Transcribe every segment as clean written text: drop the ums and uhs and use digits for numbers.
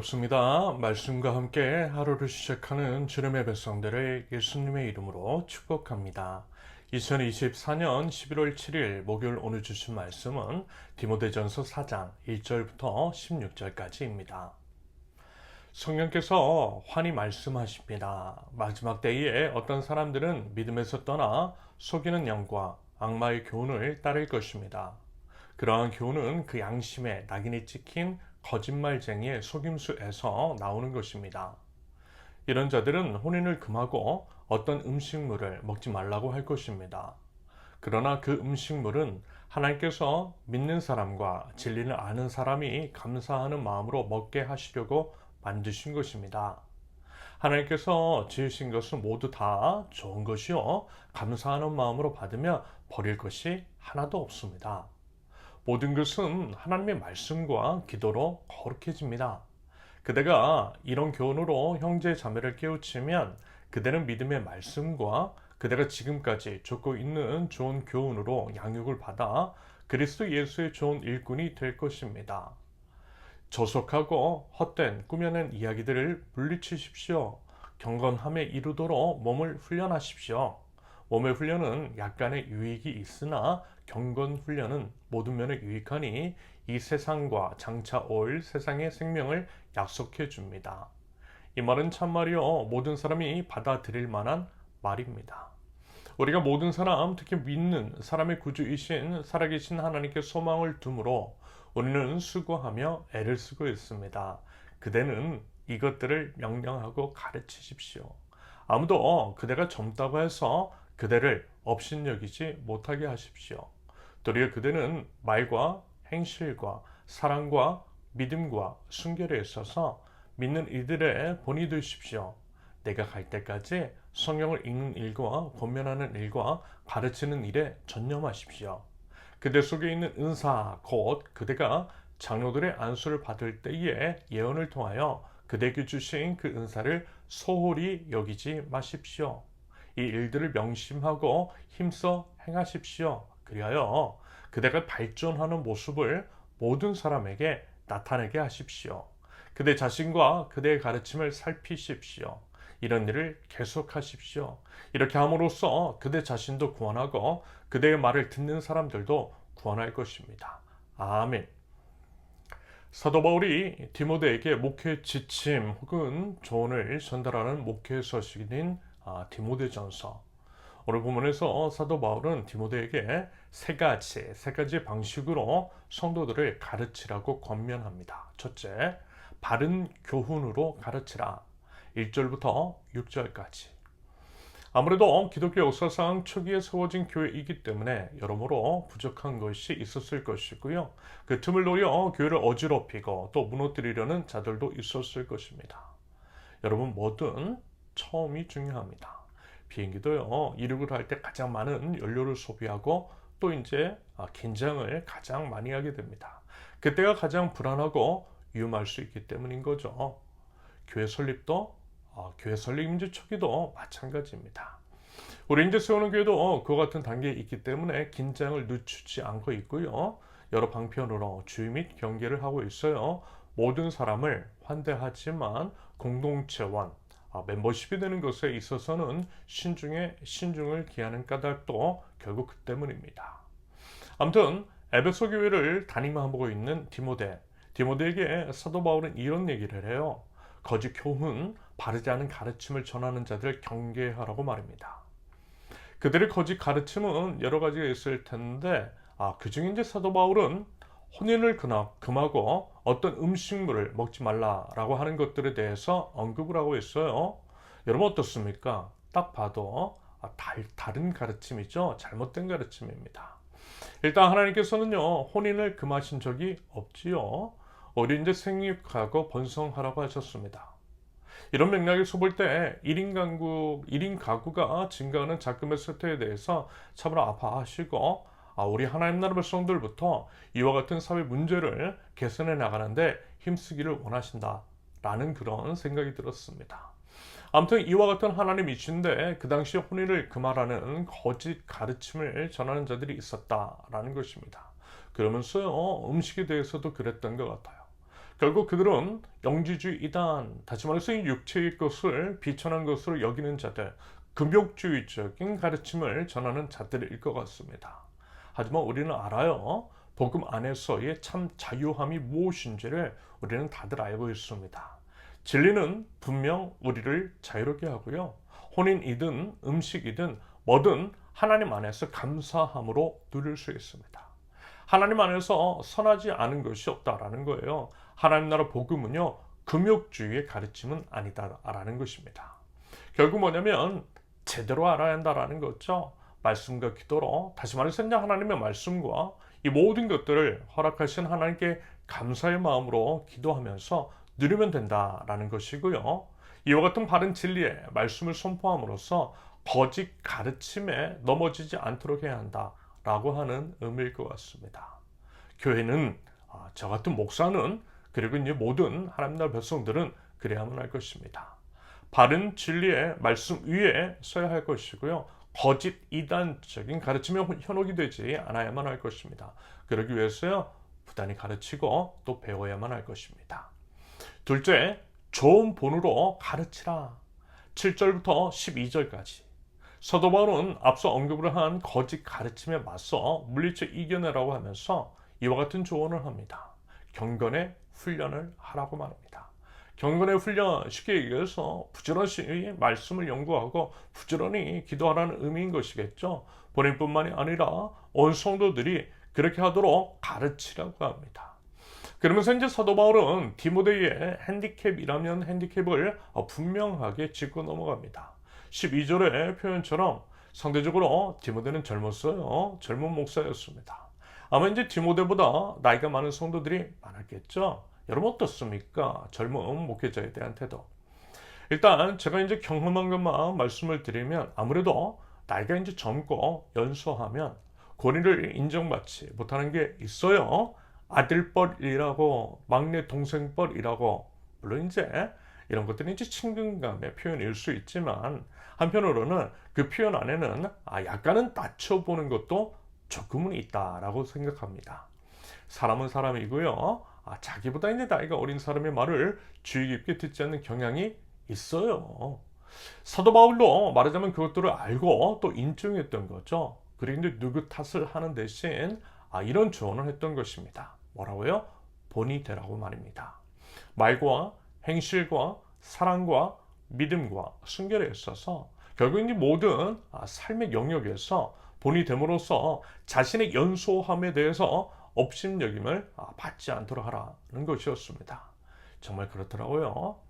반갑습니다. 말씀과 함께 하루를 시작하는 주님의 백성들을 예수님의 이름으로 축복합니다. 2024년 11월 7일 목요일 오늘 주신 말씀은 디모데전서 4장 1절부터 16절까지입니다. 성령께서 환히 말씀하십니다. 마지막 때에 어떤 사람들은 믿음에서 떠나 속이는 영과 악마의 교훈을 따를 것입니다. 그러한 교훈은 그 양심에 낙인이 찍힌 거짓말쟁이의 속임수에서 나오는 것입니다. 이런 자들은 혼인을 금하고 어떤 음식물을 먹지 말라고 할 것입니다. 그러나 그 음식물은 하나님께서 믿는 사람과 진리를 아는 사람이 감사하는 마음으로 먹게 하시려고 만드신 것입니다. 하나님께서 지으신 것은 모두 다 좋은 것이요 감사하는 마음으로 받으며 버릴 것이 하나도 없습니다. 모든 것은 하나님의 말씀과 기도로 거룩해집니다. 그대가 이런 교훈으로 형제 자매를 깨우치면 그대는 믿음의 말씀과 그대가 지금까지 쫓고 있는 좋은 교훈으로 양육을 받아 그리스도 예수의 좋은 일꾼이 될 것입니다. 저속하고 헛된 꾸며낸 이야기들을 물리치십시오. 경건함에 이르도록 몸을 훈련하십시오. 몸의 훈련은 약간의 유익이 있으나 경건 훈련은 모든 면에 유익하니 이 세상과 장차 올 세상의 생명을 약속해 줍니다. 이 말은 참말이요 모든 사람이 받아들일 만한 말입니다. 우리가 모든 사람, 특히 믿는 사람의 구주이신 살아계신 하나님께 소망을 두므로 우리는 수고하며 애를 쓰고 있습니다. 그대는 이것들을 명령하고 가르치십시오. 아무도 그대가 젊다고 해서 그대를 업신여기지 못하게 하십시오. 도리어 그대는 말과 행실과 사랑과 믿음과 순결에 있어서 믿는 이들의 본이 되십시오. 내가 갈 때까지 성경을 읽는 일과 권면하는 일과 가르치는 일에 전념하십시오. 그대 속에 있는 은사 곧 그대가 장로들의 안수를 받을 때에 예언을 통하여 그대에게 주신 그 은사를 소홀히 여기지 마십시오. 이 일들을 명심하고 힘써 행하십시오. 그리하여 그대가 발전하는 모습을 모든 사람에게 나타내게 하십시오. 그대 자신과 그대의 가르침을 살피십시오. 이런 일을 계속하십시오. 이렇게 함으로써 그대 자신도 구원하고 그대의 말을 듣는 사람들도 구원할 것입니다. 아멘. 사도 바울이 디모데에게 목회 지침 혹은 조언을 전달하는 목회 서신인 디모데전서. 오늘 본문에서 사도 바울은 디모데에게 세 가지 방식으로 성도들을 가르치라고 권면합니다. 첫째, 바른 교훈으로 가르치라. 1절부터 6절까지. 아무래도 기독교 역사상 초기에 세워진 교회이기 때문에 여러모로 부족한 것이 있었을 것이고요. 그 틈을 노려 교회를 어지럽히고 또 무너뜨리려는 자들도 있었을 것입니다. 여러분 뭐든 처음이 중요합니다. 비행기도요, 이륙을 할 때 가장 많은 연료를 소비하고 또 이제 긴장을 가장 많이 하게 됩니다. 그때가 가장 불안하고 위험할 수 있기 때문인 거죠. 교회 설립도 교회 설립 이제 초기도 마찬가지입니다. 우리 이제 세우는 교회도 그와 같은 단계에 있기 때문에 긴장을 늦추지 않고 있고요. 여러 방편으로 주의 및 경계를 하고 있어요. 모든 사람을 환대하지만 공동체원, 멤버십이 되는 것에 있어서는 신중을 기하는 까닭도 결국 그 때문입니다. 아무튼 에베소 교회를 담임하고 있는 디모데에게 사도 바울은 이런 얘기를 해요. 거짓 교훈, 바르지 않은 가르침을 전하는 자들을 경계하라고 말입니다. 그들의 거짓 가르침은 여러 가지가 있을 텐데 그중에 이제 사도 바울은 혼인을 금하고 어떤 음식물을 먹지 말라라고 하는 것들에 대해서 언급을 하고 있어요. 여러분 어떻습니까? 딱 봐도 다른 가르침이죠. 잘못된 가르침입니다. 일단 하나님께서는요, 혼인을 금하신 적이 없지요. 우리 이제 생육하고 번성하라고 하셨습니다. 이런 맥락에서 볼 때 1인 가구가 증가하는 작금의 쇠퇴에 대해서 참으로 아파하시고 우리 하나님 나라 백성들부터 이와 같은 사회 문제를 개선해 나가는데 힘쓰기를 원하신다라는 그런 생각이 들었습니다. 아무튼 이와 같은 하나님이신데 그 당시 혼인을 금하라는 거짓 가르침을 전하는 자들이 있었다라는 것입니다. 그러면서요, 음식에 대해서도 그랬던 것 같아요. 결국 그들은 영지주의 이단, 다시 말해서 이 육체의 것을 비천한 것으로 여기는 자들, 금욕주의적인 가르침을 전하는 자들일 것 같습니다. 하지만 우리는 알아요. 복음 안에서의 참 자유함이 무엇인지를 우리는 다들 알고 있습니다. 진리는 분명 우리를 자유롭게 하고요. 혼인이든 음식이든 뭐든 하나님 안에서 감사함으로 누릴 수 있습니다. 하나님 안에서 선하지 않은 것이 없다라는 거예요. 하나님 나라 복음은요, 금욕주의의 가르침은 아니다라는 것입니다. 결국 뭐냐면 제대로 알아야 한다라는 거죠. 말씀과 기도로, 다시 말해서 하나님의 말씀과 이 모든 것들을 허락하신 하나님께 감사의 마음으로 기도하면서 누리면 된다라는 것이고요. 이와 같은 바른 진리의 말씀을 선포함으로써 거짓 가르침에 넘어지지 않도록 해야 한다라고 하는 의미일 것 같습니다. 교회는, 저 같은 목사는, 그리고 이제 모든 하나님 나라 백성들은 그래야만 할 것입니다. 바른 진리의 말씀 위에 서야 할 것이고요. 거짓 이단적인 가르침에 현혹이 되지 않아야만 할 것입니다. 그러기 위해서요, 부단히 가르치고 또 배워야만 할 것입니다. 둘째, 좋은 본으로 가르치라. 7절부터 12절까지. 사도 바울은 앞서 언급을 한 거짓 가르침에 맞서 물리쳐 이겨내라고 하면서 이와 같은 조언을 합니다. 경건의 훈련을 하라고 말합니다. 경건의 훈련, 쉽게 얘기해서 부지런히 말씀을 연구하고 부지런히 기도하라는 의미인 것이겠죠. 본인뿐만이 아니라 온 성도들이 그렇게 하도록 가르치라고 합니다. 그러면서 이제 사도 바울은 디모데의 핸디캡이라면 핸디캡을 분명하게 짚고 넘어갑니다. 12절의 표현처럼 상대적으로 디모데는 젊었어요. 젊은 목사였습니다. 아마 이제 디모데보다 나이가 많은 성도들이 많았겠죠. 여러분 어떻습니까? 젊은 목회자에 대한 태도. 일단 제가 이제 경험한 것만 말씀을 드리면 아무래도 나이가 이제 젊고 연소하면 권위를 인정받지 못하는 게 있어요. 아들뻘이라고, 막내 동생뻘이라고. 물론 이제 이런 것들은 이제 친근감의 표현일 수 있지만 한편으로는 그 표현 안에는 약간은 낮춰보는 것도 조금은 있다라고 생각합니다. 사람은 사람이고요. 자기보다 이제 나이가 어린 사람의 말을 주의 깊게 듣지 않는 경향이 있어요. 사도 바울도 말하자면 그것들을 알고 또 인정했던 거죠. 그리고 이제 누구 탓을 하는 대신 이런 조언을 했던 것입니다. 뭐라고요? 본이 되라고 말입니다. 말과 행실과 사랑과 믿음과 순결에 있어서 결국 이 모든 삶의 영역에서 본이 됨으로써 자신의 연소함에 대해서 업신여김을 받지 않도록 하라는 것이었습니다. 정말 그렇더라고요.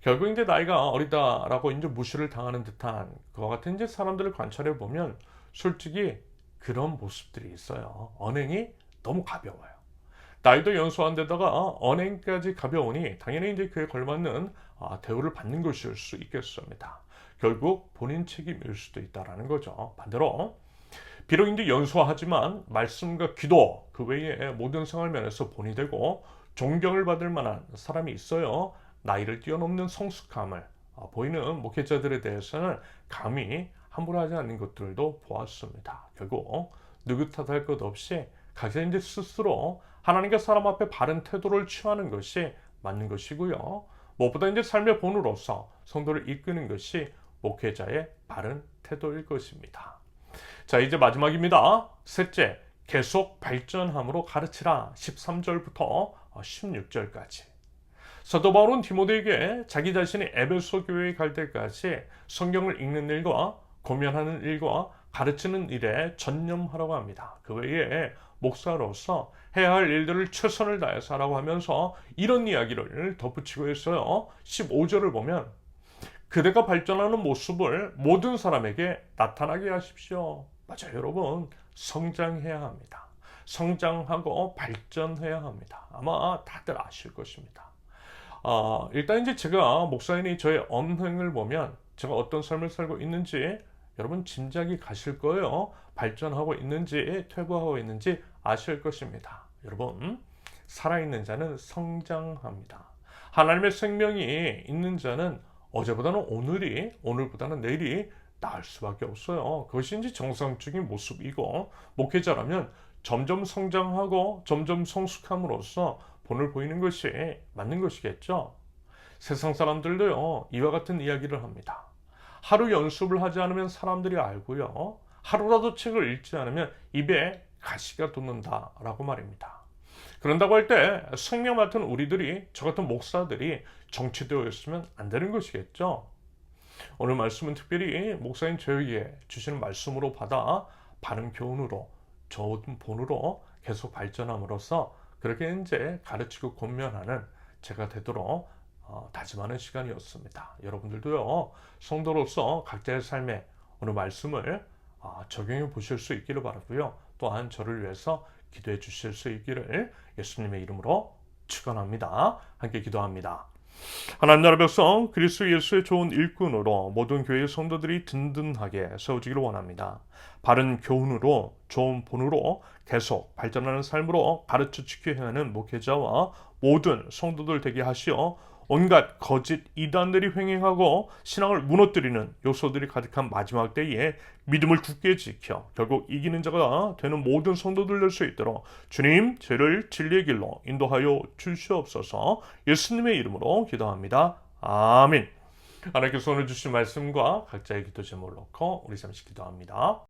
결국 이제 나이가 어리다라고 이제 무시를 당하는 듯한 그와 같은 이제 사람들을 관찰해 보면 솔직히 그런 모습들이 있어요. 언행이 너무 가벼워요. 나이도 연소한 데다가 언행까지 가벼우니 당연히 이제 그에 걸맞는 대우를 받는 것일 수 있겠습니다. 결국 본인 책임일 수도 있다라는 거죠. 반대로 비록 이제 연소하지만 말씀과 기도 그 외에 모든 생활 면에서 본이 되고 존경을 받을 만한 사람이 있어요. 나이를 뛰어넘는 성숙함을 보이는 목회자들에 대해서는 감히 함부로 하지 않는 것들도 보았습니다. 결국 누구 탓할 것 없이 각자 이제 스스로 하나님과 사람 앞에 바른 태도를 취하는 것이 맞는 것이고요. 무엇보다 이제 삶의 본으로서 성도를 이끄는 것이 목회자의 바른 태도일 것입니다. 자, 이제 마지막입니다. 셋째, 계속 발전함으로 가르치라. 13절부터 16절까지. 사도 바울은 디모데에게 자기 자신이 에베소 교회에 갈 때까지 성경을 읽는 일과 고면하는 일과 가르치는 일에 전념하라고 합니다. 그 외에 목사로서 해야 할 일들을 최선을 다해서 하라고 하면서 이런 이야기를 덧붙이고 있어요. 15절을 보면 그대가 발전하는 모습을 모든 사람에게 나타나게 하십시오. 맞아요, 여러분. 성장해야 합니다. 성장하고 발전해야 합니다. 아마 다들 아실 것입니다. 일단 이제 제가 목사인이 저의 언행을 보면 제가 어떤 삶을 살고 있는지 여러분 짐작이 가실 거예요. 발전하고 있는지 퇴보하고 있는지 아실 것입니다. 여러분, 살아있는 자는 성장합니다. 하나님의 생명이 있는 자는 어제보다는 오늘보다는 내일이 나을 수밖에 없어요. 그것이 이제 정상적인 모습이고 목회자라면 점점 성장하고 점점 성숙함으로써 본을 보이는 것이 맞는 것이겠죠. 세상 사람들도요, 이와 같은 이야기를 합니다. 하루 연습을 하지 않으면 사람들이 알고요, 하루라도 책을 읽지 않으면 입에 가시가 돋는다라고 말입니다. 그런다고 할 때 생명 같은 우리들이, 저 같은 목사들이 정치되어 있으면 안 되는 것이겠죠. 오늘 말씀은 특별히 목사인 저에게 주시는 말씀으로 받아 바른 교훈으로, 좋은 본으로 계속 발전함으로써 그렇게 이제 가르치고 권면하는 제가 되도록 다짐하는 시간이었습니다. 여러분들도요, 성도로서 각자의 삶에 오늘 말씀을 적용해 보실 수 있기를 바라고요. 또한 저를 위해서 기도해 주실 수 있기를 예수님의 이름으로 축원합니다. 함께 기도합니다. 하나님 나라 백성 그리스도 예수의 좋은 일꾼으로 모든 교회의 성도들이 든든하게 세워지기를 원합니다. 바른 교훈으로, 좋은 본으로 계속 발전하는 삶으로 가르쳐 지켜야 하는 목회자와 모든 성도들 되게 하시어 온갖 거짓 이단들이 횡행하고 신앙을 무너뜨리는 요소들이 가득한 마지막 때에 믿음을 굳게 지켜 결국 이기는 자가 되는 모든 성도들 될 수 있도록 주님 저를 진리의 길로 인도하여 주시옵소서. 예수님의 이름으로 기도합니다. 아멘. 하나님께서 오늘 주신 말씀과 각자의 기도 제목을 놓고 우리 잠시 기도합니다.